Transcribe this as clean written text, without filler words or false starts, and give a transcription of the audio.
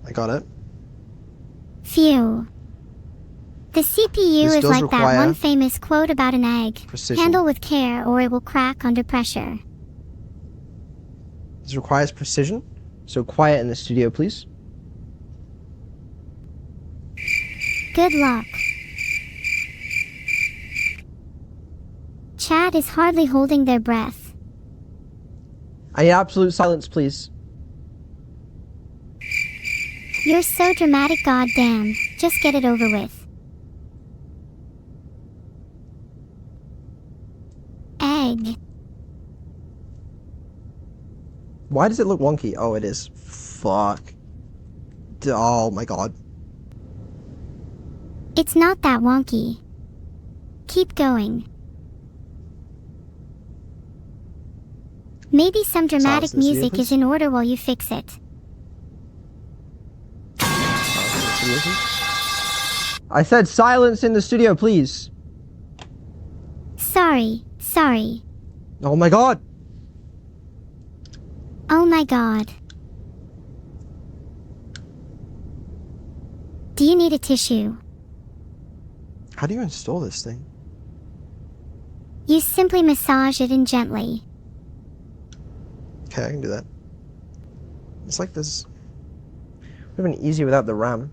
I got it. Phew. The CPU This is does like that require one famous quote about an egg. precision. Handle with care or it will crack under pressure. This requires precision. So quiet in the studio, please. Good luck. Chat is hardly holding their breath. I need absolute silence, please. You're so dramatic, goddamn. Just get it over with. Egg. Why does it look wonky? Oh, it is. Fuck. Oh my god. It's not that wonky. Keep going. Maybe some dramatic Silence in the studio, music please. is in order while you fix it. I said silence in the studio, please. Sorry. Oh my god. Oh my god. Do you need a tissue? How do you install this thing? You simply massage it in gently. Okay, I can do that. It's like this. Would have been easier without the RAM.